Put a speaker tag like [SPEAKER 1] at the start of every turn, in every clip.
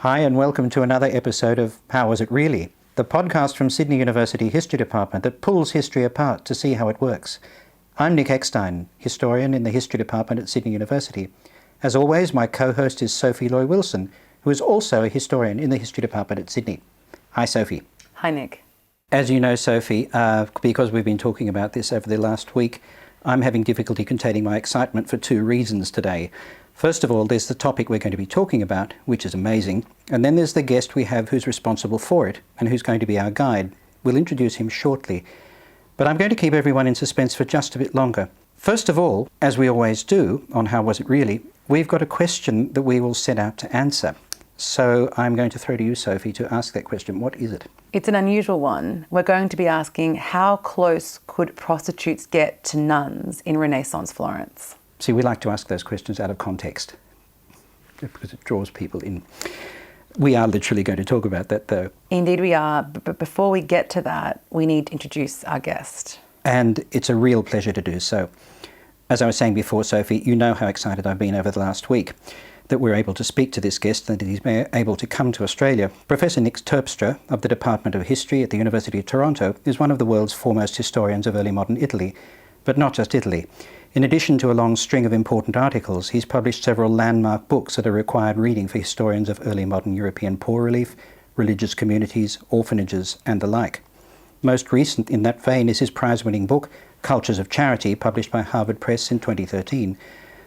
[SPEAKER 1] Hi and welcome to another episode of How Was It Really? The podcast from Sydney University History Department that pulls history apart to see how it works. I'm Nick Terpstra, historian in the History Department at Sydney University. As always, my co-host is Sophie Loy-Wilson, who is also a historian in the History Department at Sydney. Hi, Sophie.
[SPEAKER 2] Hi, Nick.
[SPEAKER 1] As you know, Sophie, because we've been talking about this over the last week, I'm having difficulty containing my excitement for two reasons today. First of all, there's the topic we're going to be talking about, which is amazing, and then there's the guest we have who's responsible for it and who's going to be our guide. We'll introduce him shortly, but I'm going to keep everyone in suspense for just a bit longer. First of all, as we always do on How Was It Really, we've got a question that we will set out to answer. So I'm going to throw to you, Sophie, to ask that question. What is it?
[SPEAKER 2] It's an unusual one. We're going to be asking, how close could prostitutes get to nuns in Renaissance Florence?
[SPEAKER 1] See, we like to ask those questions out of context because it draws people in. We are literally going to talk about that, though.
[SPEAKER 2] Indeed we are, but before we get to that, we need to introduce our guest.
[SPEAKER 1] And it's a real pleasure to do so. As I was saying before, Sophie, you know how excited I've been over the last week that we're able to speak to this guest and that he's able to come to Australia. Professor Nick Terpstra of the Department of History at the University of Toronto is one of the world's foremost historians of early modern Italy, but not just Italy. In addition to a long string of important articles, he's published several landmark books that are required reading for historians of early modern European poor relief, religious communities, orphanages, and the like. Most recent in that vein is his prize-winning book, Cultures of Charity, published by Harvard Press in 2013.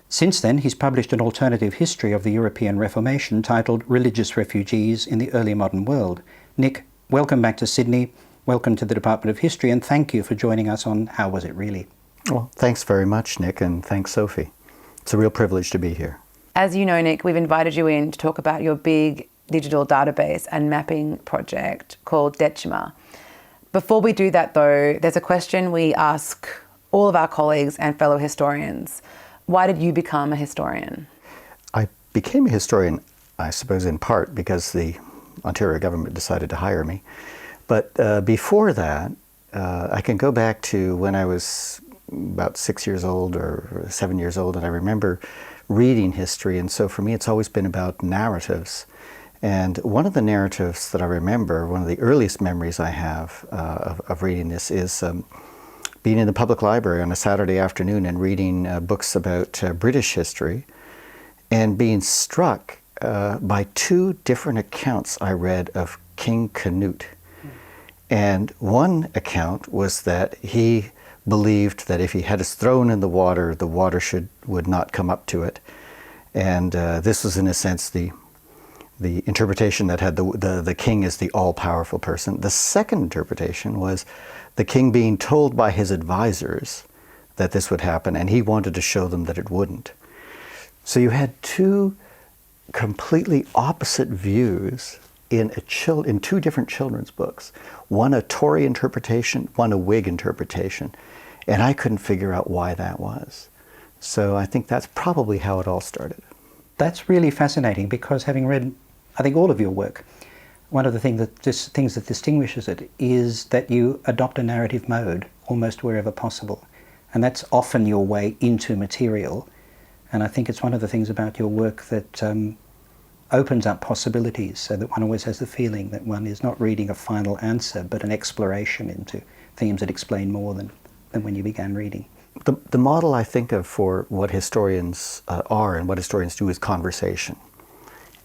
[SPEAKER 1] Since then, he's published an alternative history of the European Reformation titled Religious Refugees in the Early Modern World. Nick, welcome back to Sydney, welcome to the Department of History, and thank you for joining us on How Was It Really?
[SPEAKER 3] Well, thanks very much, Nick, and thanks, Sophie. It's a real privilege to be here.
[SPEAKER 2] As you know, Nick, we've invited you in to talk about your big digital database and mapping project called DECIMA. Before we do that, though, there's a question we ask all of our colleagues and fellow historians. Why did you become a historian?
[SPEAKER 3] I became a historian, I suppose, in part because the Ontario government decided to hire me. But before that, I can go back to when I was about 6 years old or 7 years old, and I remember reading history, and so for me it's always been about narratives. And one of the narratives that I remember, one of the earliest memories I have of reading this is being in the public library on a Saturday afternoon and reading books about British history and being struck by two different accounts I read of King Canute. And one account was that he believed that if he had his throne in the water would not come up to it. And this was, in a sense, the interpretation that had the king as the all-powerful person. The second interpretation was the king being told by his advisors that this would happen, and he wanted to show them that it wouldn't. So you had two completely opposite views in two different children's books. One a Tory interpretation, one a Whig interpretation. And I couldn't figure out why that was. So I think that's probably how it all started.
[SPEAKER 1] That's really fascinating because having read, I think, all of your work, one of the things that distinguishes it is that you adopt a narrative mode almost wherever possible. And that's often your way into material. And I think it's one of the things about your work that opens up possibilities so that one always has the feeling that one is not reading a final answer, but an exploration into themes that explain more than when you began reading.
[SPEAKER 3] The model I think of for what historians are and what historians do is conversation.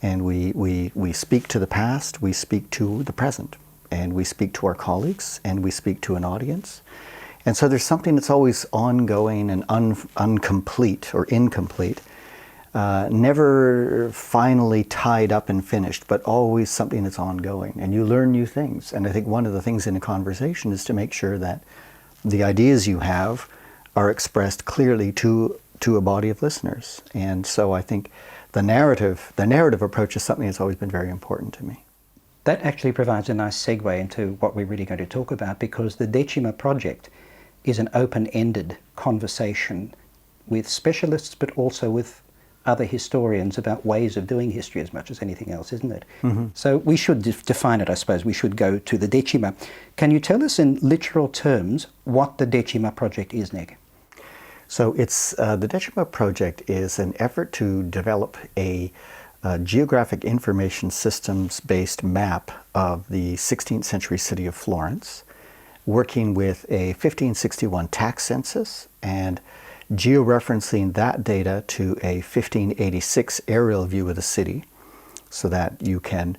[SPEAKER 3] And we speak to the past, we speak to the present, and we speak to our colleagues, and we speak to an audience. And so there's something that's always ongoing and incomplete, never finally tied up and finished, but always something that's ongoing. And you learn new things. And I think one of the things in a conversation is to make sure that the ideas you have are expressed clearly to a body of listeners. And so I think the narrative approach is something that's always been very important to me.
[SPEAKER 1] That actually provides a nice segue into what we're really going to talk about, because the DECIMA Project is an open-ended conversation with specialists, but also with other historians about ways of doing history as much as anything else, isn't it? Mm-hmm. So we should define it, I suppose. We should go to the DECIMA. Can you tell us in literal terms what the DECIMA Project is, Nick?
[SPEAKER 3] So it's the DECIMA Project is an effort to develop a a geographic information systems-based map of the 16th century city of Florence, working with a 1561 tax census and georeferencing that data to a 1586 aerial view of the city, so that you can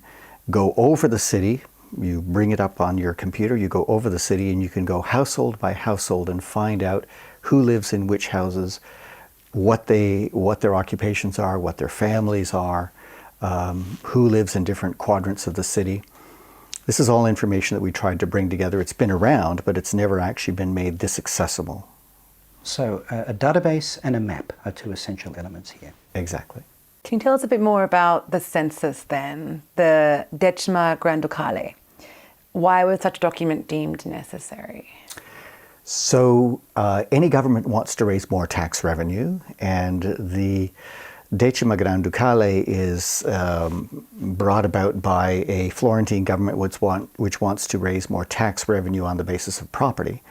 [SPEAKER 3] go over the city. You bring it up on your computer, you go over the city, and you can go household by household and find out who lives in which houses, what their occupations are, what their families are, who lives in different quadrants of the city. This is all information that we tried to bring together. It's been around, but it's never actually been made this accessible.
[SPEAKER 1] So a database and a map are two essential elements here.
[SPEAKER 3] Exactly.
[SPEAKER 2] Can you tell us a bit more about the census then, the Decima Granducale? Why was such a document deemed necessary?
[SPEAKER 3] So any government wants to raise more tax revenue, and the Decima Granducale is brought about by a Florentine government which wants to raise more tax revenue on the basis of property.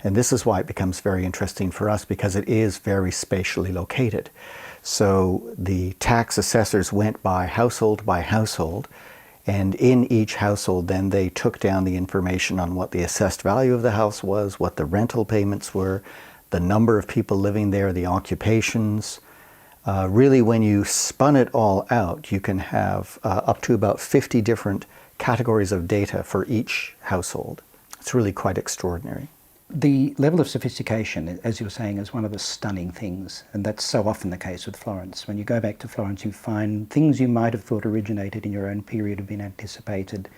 [SPEAKER 3] And this is why it becomes very interesting for us, because it is very spatially located. So the tax assessors went by household, and in each household then they took down the information on what the assessed value of the house was, what the rental payments were, the number of people living there, the occupations. Really, when you spun it all out, you can have up to about 50 different categories of data for each household. It's really quite extraordinary.
[SPEAKER 1] The level of sophistication, as you were saying, is one of the stunning things, and that's so often the case with Florence. When you go back to Florence, you find things you might have thought originated in your own period have been anticipated,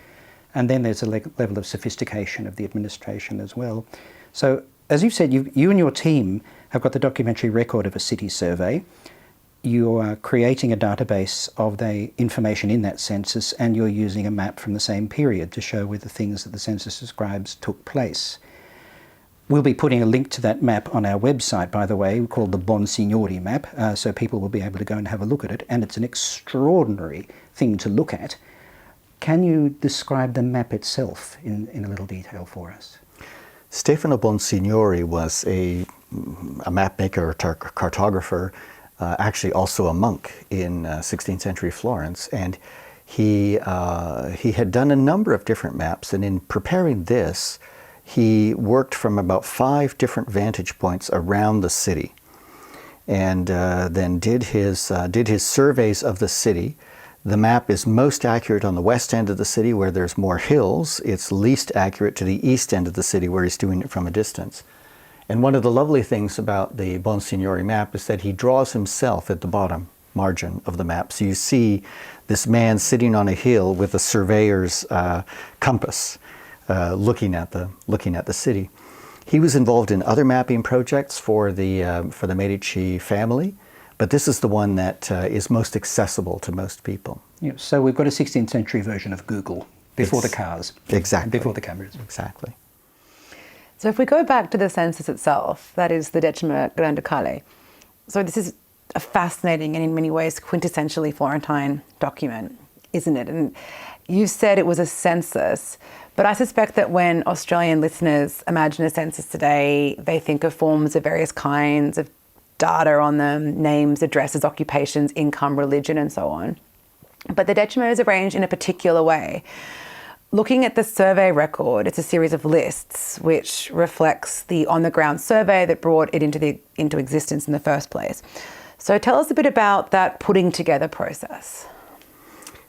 [SPEAKER 1] and then there's a level of sophistication of the administration as well. So, as you've said, you and your team have got the documentary record of a city survey. You are creating a database of the information in that census, and you're using a map from the same period to show where the things that the census describes took place. We'll be putting a link to that map on our website, by the way, called the Bonsignori map, so people will be able to go and have a look at it, and it's an extraordinary thing to look at. Can you describe the map itself in a little detail for us?
[SPEAKER 3] Stefano Bonsignori was a map maker or cartographer, actually also a monk in 16th century Florence, and he had done a number of different maps, and in preparing this, he worked from about 5 different vantage points around the city, and then did his surveys of the city. The map is most accurate on the west end of the city, where there's more hills. It's least accurate to the east end of the city, where he's doing it from a distance. And one of the lovely things about the Bonsignori map is that he draws himself at the bottom margin of the map. So you see this man sitting on a hill with a surveyor's compass, looking at the city. He was involved in other mapping projects for the Medici family, but this is the one that is most accessible to most people.
[SPEAKER 1] Yeah, so we've got a 16th century version of Google before the cars.
[SPEAKER 3] Exactly.
[SPEAKER 1] Before the cameras.
[SPEAKER 3] Exactly.
[SPEAKER 2] So if we go back to the census itself, that is the Decima Granducale. So this is a fascinating and in many ways quintessentially Florentine document, isn't it? And you said it was a census, but I suspect that when Australian listeners imagine a census today, they think of forms of various kinds of data on them, names, addresses, occupations, income, religion, and so on. But the Decima is arranged in a particular way. Looking at the survey record, it's a series of lists which reflects the on-the-ground survey that brought it into existence in the first place. So tell us a bit about that putting together process.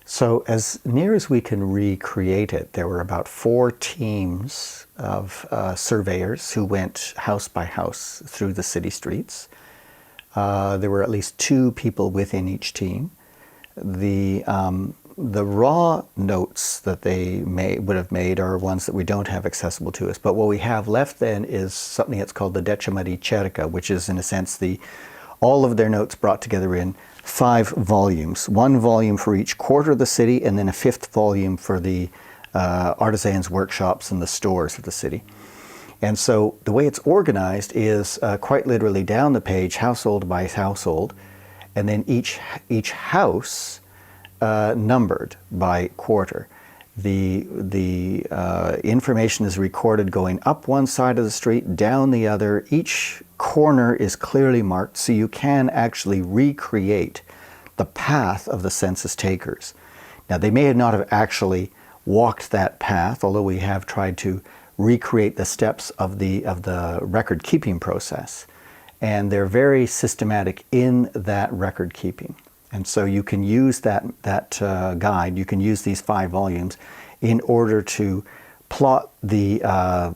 [SPEAKER 3] So as near as we can recreate it, there were about 4 teams of surveyors who went house by house through the city streets. There were at least 2 people within each team. The raw notes that they would have made are ones that we don't have accessible to us. But what we have left then is something that's called the Decima Ricerca, which is in a sense all of their notes brought together in 5 volumes. 1 volume for each quarter of the city, and then a 5th volume for the artisans' workshops and the stores of the city. And so the way it's organized is quite literally down the page, household by household, and then each house numbered by quarter. The information is recorded going up one side of the street, down the other. Each corner is clearly marked, so you can actually recreate the path of the census takers. Now, they may not have actually walked that path, although we have tried to recreate the steps of the record keeping process. And they're very systematic in that record keeping. And so you can use that guide, you can use these 5 volumes in order to plot the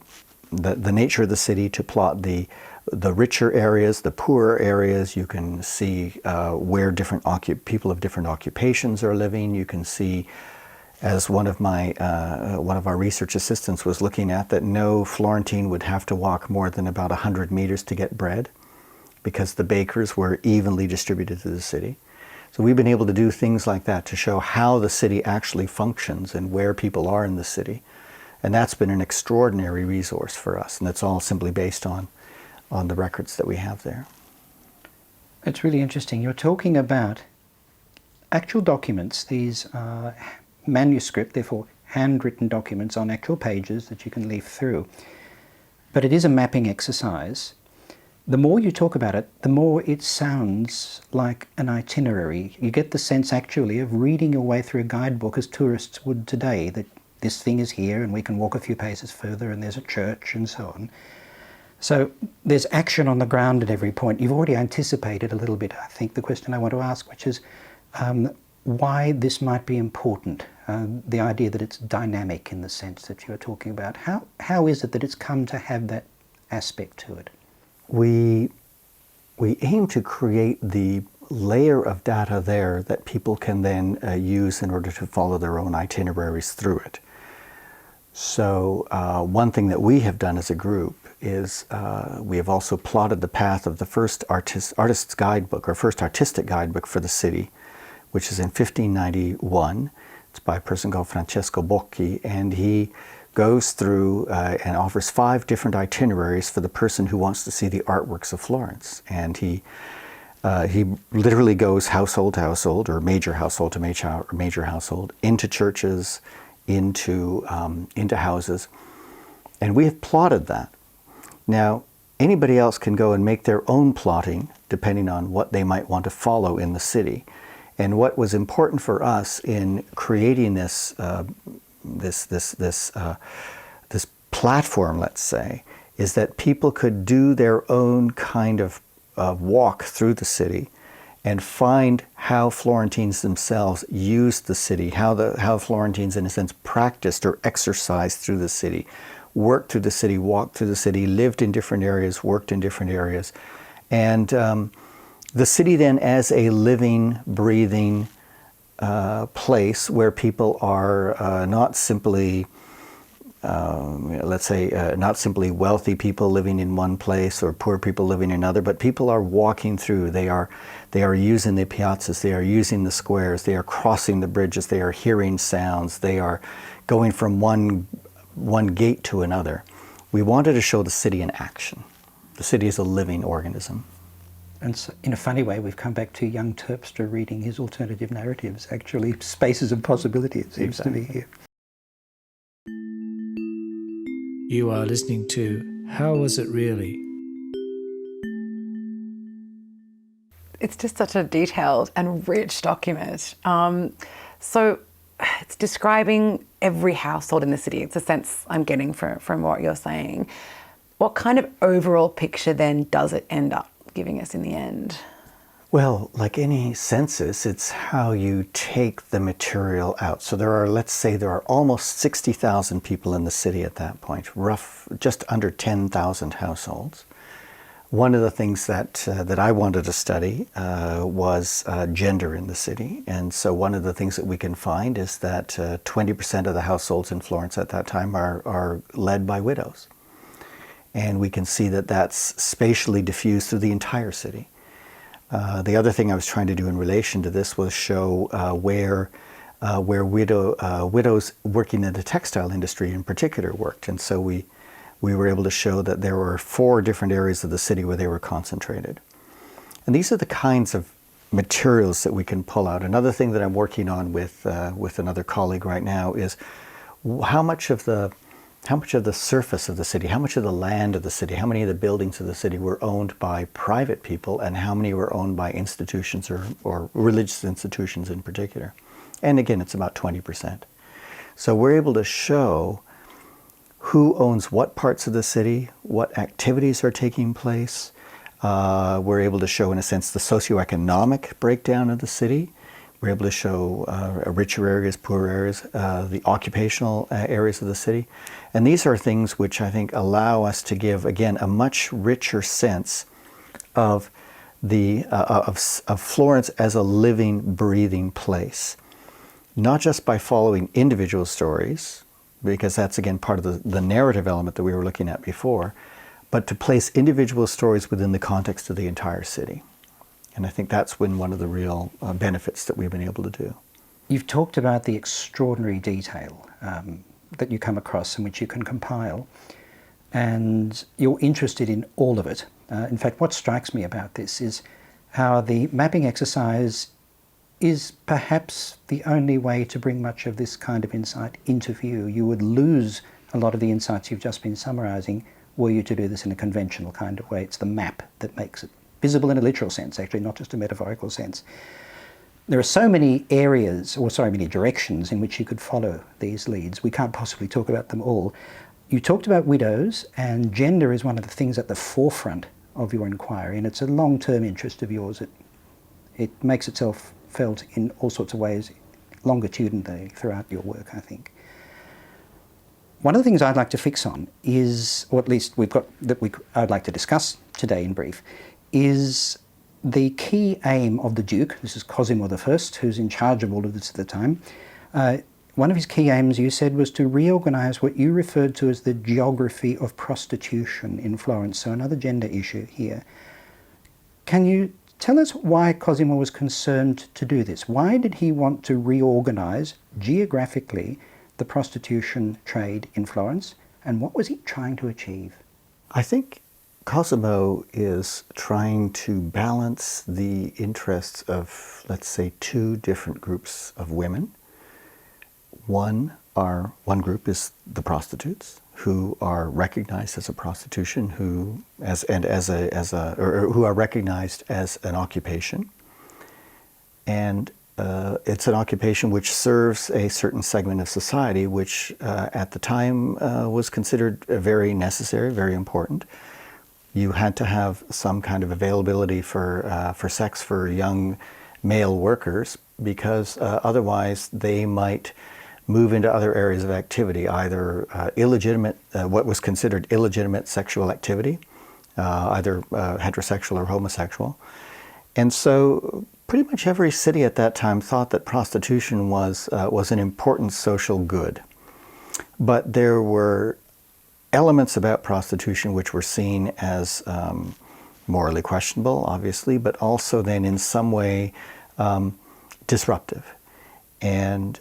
[SPEAKER 3] nature of the city, to plot the richer areas, the poorer areas. You can see where different people of different occupations are living. You can see, as one of our research assistants was looking at, that no Florentine would have to walk more than about 100 meters to get bread, because the bakers were evenly distributed through the city. So we've been able to do things like that to show how the city actually functions and where people are in the city. And that's been an extraordinary resource for us, and it's all simply based on the records that we have there.
[SPEAKER 1] It's really interesting. You're talking about actual documents. These are manuscript, therefore handwritten documents on actual pages that you can leaf through. But it is a mapping exercise. The more you talk about it, the more it sounds like an itinerary. You get the sense actually of reading your way through a guidebook as tourists would today, that this thing is here and we can walk a few paces further and there's a church and so on. So there's action on the ground at every point. You've already anticipated a little bit, I think, the question I want to ask, which is why this might be important, the idea that it's dynamic in the sense that you're talking about. How is it that it's come to have that aspect to it?
[SPEAKER 3] We aim to create the layer of data there that people can then use in order to follow their own itineraries through it. So one thing that we have done as a group is we have also plotted the path of the first artist's guidebook, or first artistic guidebook for the city, which is in 1591. It's by a person called Francesco Bocchi, and he goes through and offers 5 different itineraries for the person who wants to see the artworks of Florence. And he literally goes household to household, or major household to major household, into churches, into houses, and we have plotted that. Now, anybody else can go and make their own plotting depending on what they might want to follow in the city. And what was important for us in creating this platform, let's say, is that people could do their own kind of walk through the city and find how Florentines themselves used the city, how Florentines, in a sense, practiced or exercised through the city, worked through the city, walked through the city, lived in different areas, worked in different areas. And the city then as a living, breathing place where people are not simply let's say, not simply wealthy people living in one place or poor people living in another, but people are walking through. They are using the piazzas, they are using the squares, they are crossing the bridges, they are hearing sounds, they are going from one gate to another. We wanted to show the city in action. The city is a living organism.
[SPEAKER 1] And so, in a funny way, we've come back to young Terpstra reading his alternative narratives, actually spaces of possibility, it seems to me here.
[SPEAKER 4] You are listening to How Was It Really?
[SPEAKER 2] It's just such a detailed and rich document. So it's describing every household in the city. It's a sense I'm getting from what you're saying. What kind of overall picture then does it end up giving us in the end?
[SPEAKER 3] Well, like any census, it's how you take the material out. So there are, let's say there are almost 60,000 people in the city at that point, just under 10,000 households. One of the things that I wanted to study was gender in the city. And so one of the things that we can find is that 20% of the households in Florence at that time are led by widows. And we can see that that's spatially diffused through the entire city. The other thing I was trying to do in relation to this was show where widows working in the textile industry in particular worked. And so we were able to show that there were 4 different areas of the city where they were concentrated. And these are the kinds of materials that we can pull out. Another thing that I'm working on with another colleague right now is how much of the how much of the surface of the city, how much of the land of the city, how many of the buildings of the city were owned by private people and how many were owned by institutions or religious institutions in particular. And again, it's about 20%. So we're able to show who owns what parts of the city, what activities are taking place. We're able to show, in a sense, the socioeconomic breakdown of the city. We're able to show richer areas, poorer areas, the occupational areas of the city. And these are things which I think allow us to give, again, a much richer sense of of Florence as a living, breathing place. Not just by following individual stories, because that's, again, part of the narrative element that we were looking at before, but to place individual stories within the context of the entire city. And I think that's been one of the real benefits that we've been able to do.
[SPEAKER 1] You've talked about the extraordinary detail that you come across and which you can compile, and you're interested in all of it. In fact, what strikes me about this is how the mapping exercise is perhaps the only way to bring much of this kind of insight into view. You would lose a lot of the insights you've just been summarising were you to do this in a conventional kind of way. It's the map that makes it visible in a literal sense, actually, not just a metaphorical sense. There are so many areas, many directions in which you could follow these leads. We can't possibly talk about them all. You talked about widows, and gender is one of the things at the forefront of your inquiry, and it's a long-term interest of yours. It makes itself felt in all sorts of ways longitudinally throughout your work, I think. One of the things I'd like to fix on is, or at least I'd like to discuss today in brief, is the key aim of the Duke. This is Cosimo I, who's in charge of all of this at the time. One of his key aims, you said, was to reorganise what you referred to as the geography of prostitution in Florence, so another gender issue here. Can you tell us why Cosimo was concerned to do this? Why did he want to reorganise geographically the prostitution trade in Florence, and what was he trying to achieve?
[SPEAKER 3] I think Cosimo is trying to balance the interests of, let's say, two different groups of women. One group is the prostitutes, who are recognized as a prostitution, who are recognized as an occupation, and it's an occupation which serves a certain segment of society, which at the time was considered very necessary, very important. You had to have some kind of availability for sex for young male workers, because otherwise they might move into other areas of activity, either illegitimate, what was considered illegitimate sexual activity, either heterosexual or homosexual. And so pretty much every city at that time thought that prostitution was an important social good. But there were elements about prostitution which were seen as morally questionable, obviously, but also then in some way disruptive. And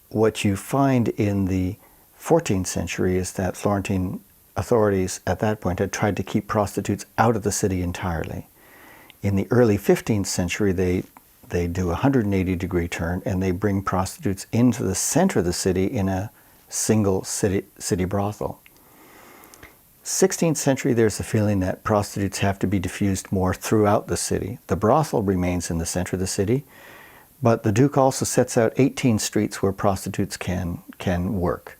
[SPEAKER 3] what you find in the 14th century is that Florentine authorities at that point had tried to keep prostitutes out of the city entirely. In the early 15th century, they do a 180-degree turn and they bring prostitutes into the center of the city in a single city brothel. 16th century, there's a feeling that prostitutes have to be diffused more throughout the city. The brothel remains in the center of the city, but the Duke also sets out 18 streets where prostitutes can work.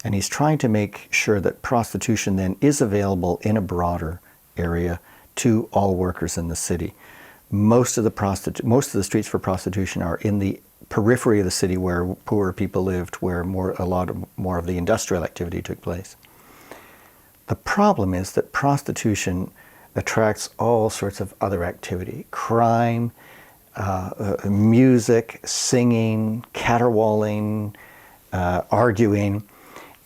[SPEAKER 3] And he's trying to make sure that prostitution then is available in a broader area to all workers in the city. Most of the streets for prostitution are in the periphery of the city where poorer people lived, where a lot more of the industrial activity took place. The problem is that prostitution attracts all sorts of other activity: crime, music, singing, caterwauling, arguing.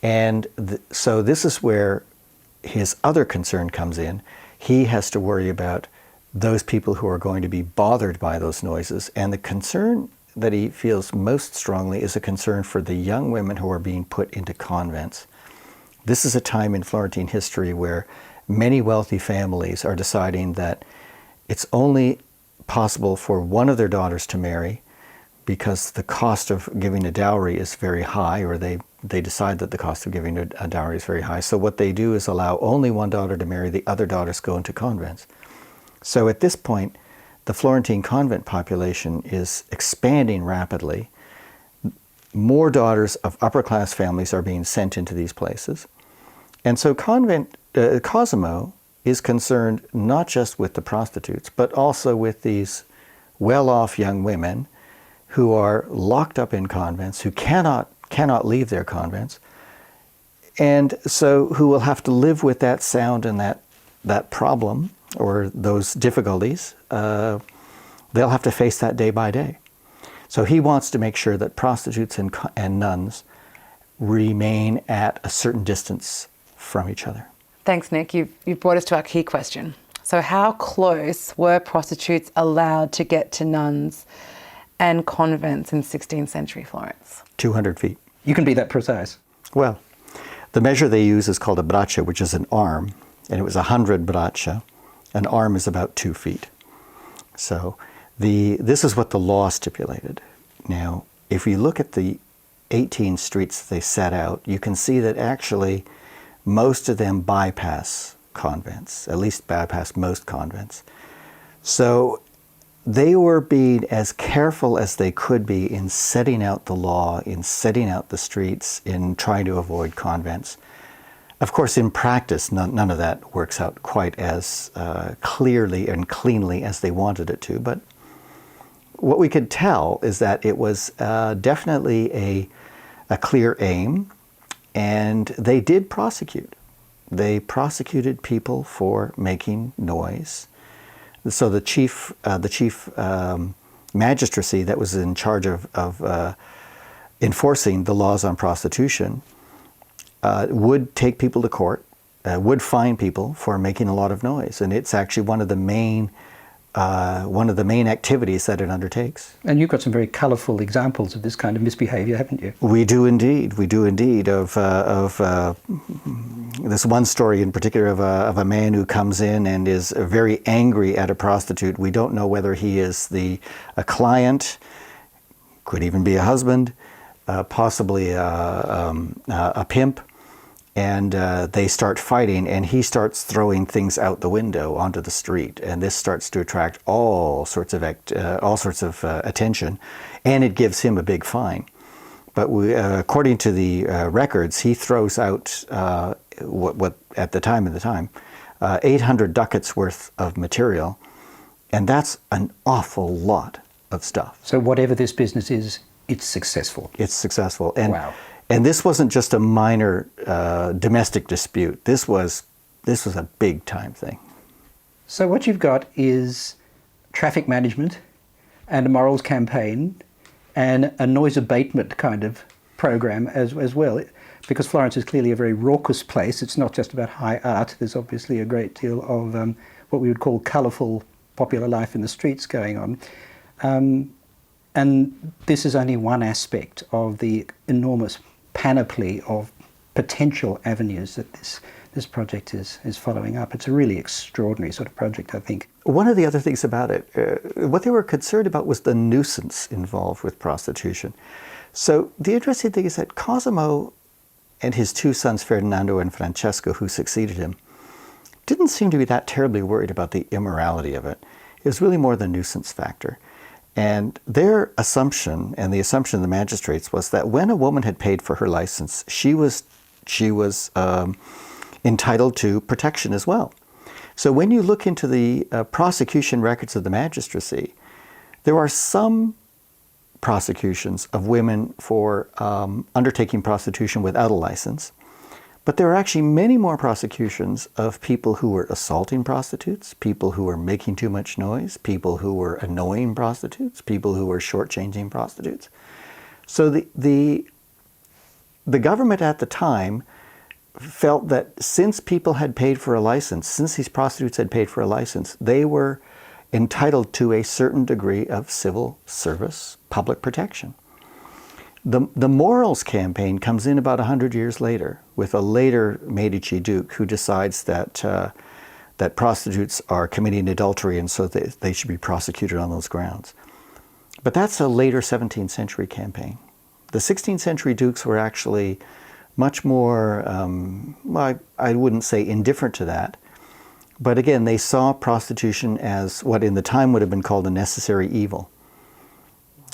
[SPEAKER 3] And so this is where his other concern comes in. He has to worry about those people who are going to be bothered by those noises. And the concern that he feels most strongly is a concern for the young women who are being put into convents. This is a time in Florentine history where many wealthy families are deciding that it's only possible for one of their daughters to marry because the cost of giving a dowry is very high, or they they decide that the cost of giving a dowry is very high. So what they do is allow only one daughter to marry, the other daughters go into convents. So at this point, the Florentine convent population is expanding rapidly. More daughters of upper-class families are being sent into these places. And so Cosimo is concerned not just with the prostitutes, but also with these well-off young women who are locked up in convents, who cannot leave their convents, and so who will have to live with that sound and that problem or those difficulties. They'll have to face that day by day. So he wants to make sure that prostitutes and nuns remain at a certain distance from each other.
[SPEAKER 2] Thanks, Nick. You've brought us to our key question. So how close were prostitutes allowed to get to nuns and convents in 16th century Florence?
[SPEAKER 3] 200 feet.
[SPEAKER 1] You can be that precise.
[SPEAKER 3] Well, the measure they use is called a braccia, which is an arm, and it was 100 braccia. An arm is about 2 feet. So this is what the law stipulated. Now, if you look at the 18 streets they set out, you can see that actually most of them bypass convents, at least bypass most convents. So they were being as careful as they could be in setting out the law, in setting out the streets, in trying to avoid convents. Of course, in practice, none of that works out quite as clearly and cleanly as they wanted it to. But what we could tell is that it was definitely a clear aim, and they did prosecute. They prosecuted people for making noise. So the chief magistracy that was in charge of enforcing the laws on prostitution would take people to court, would fine people for making a lot of noise, and it's actually one of the main activities that it undertakes.
[SPEAKER 1] And you've got some very colourful examples of this kind of misbehaviour, haven't you?
[SPEAKER 3] We do indeed. We do indeed. Of this one story in particular of a man who comes in and is very angry at a prostitute. We don't know whether he is a client, could even be a husband, possibly a pimp. And they start fighting, and he starts throwing things out the window onto the street, and this starts to attract all sorts of attention, and it gives him a big fine. But according to the records, he throws out what at the time 800 ducats worth of material, and that's an awful lot of stuff.
[SPEAKER 1] So whatever this business is, it's successful.
[SPEAKER 3] It's successful, and.
[SPEAKER 1] Wow.
[SPEAKER 3] And this wasn't just a minor domestic dispute. This was a big time thing.
[SPEAKER 1] So what you've got is traffic management and a morals campaign and a noise abatement kind of program as well. Because Florence is clearly a very raucous place. It's not just about high art. There's obviously a great deal of what we would call colourful popular life in the streets going on. And this is only one aspect of the enormous panoply of potential avenues that this project is following up. It's a really extraordinary sort of project, I think.
[SPEAKER 3] One of the other things about it, what they were concerned about was the nuisance involved with prostitution. So the interesting thing is that Cosimo and his two sons, Ferdinando and Francesco, who succeeded him, didn't seem to be that terribly worried about the immorality of it. It was really more the nuisance factor. And their assumption, and the assumption of the magistrates, was that when a woman had paid for her license, she was entitled to protection as well. So when you look into the prosecution records of the magistracy, there are some prosecutions of women for undertaking prostitution without a license, but there are actually many more prosecutions of people who were assaulting prostitutes, people who were making too much noise, people who were annoying prostitutes, people who were shortchanging prostitutes. So the government at the time felt that since people had paid for a license, since these prostitutes had paid for a license, they were entitled to a certain degree of civil service, public protection. The morals campaign comes in about 100 years later with a later Medici Duke who decides that that prostitutes are committing adultery and so they should be prosecuted on those grounds. But that's a later 17th century campaign. The 16th century dukes were actually much more, well, I wouldn't say indifferent to that, but again, they saw prostitution as what in the time would have been called a necessary evil.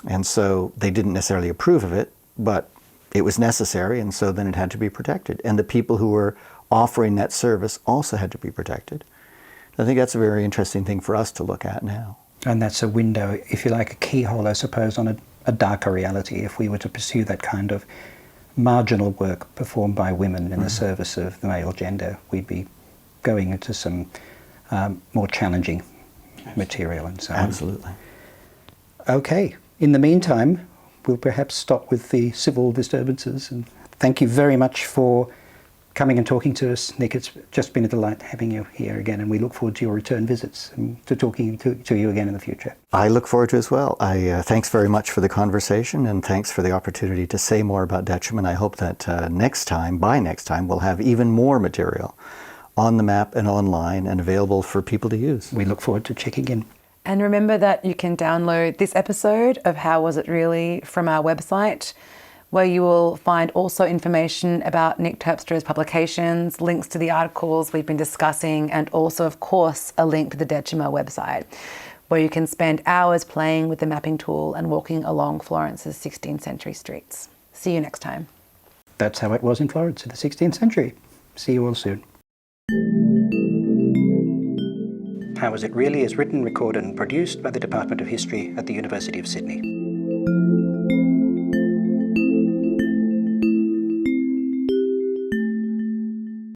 [SPEAKER 3] And so they didn't necessarily approve of it, but it was necessary, and so then it had to be protected. And the people who were offering that service also had to be protected. I think that's a very interesting thing for us to look at now.
[SPEAKER 1] And that's a window, if you like, a keyhole, I suppose, on a darker reality. If we were to pursue that kind of marginal work performed by women in the service of the male gender, we'd be going into some more challenging material and so on.
[SPEAKER 3] Absolutely.
[SPEAKER 1] Okay. In the meantime, we'll perhaps stop with the civil disturbances. And thank you very much for coming and talking to us, Nick. It's just been a delight having you here again, and we look forward to your return visits and to talking to you again in the future.
[SPEAKER 3] I look forward to it as well. Thanks very much for the conversation, and thanks for the opportunity to say more about DECIMA. I hope that by next time, we'll have even more material on the map and online and available for people to use.
[SPEAKER 1] We look forward to checking in.
[SPEAKER 2] And remember that you can download this episode of How Was It Really from our website, where you will find also information about Nick Terpstra's publications, links to the articles we've been discussing, and also, of course, a link to the DECIMA website, where you can spend hours playing with the mapping tool and walking along Florence's 16th century streets. See you next time.
[SPEAKER 1] That's how it was in Florence in the 16th century. See you all soon. How Was It Really is written, recorded and produced by the Department of History at the University of Sydney.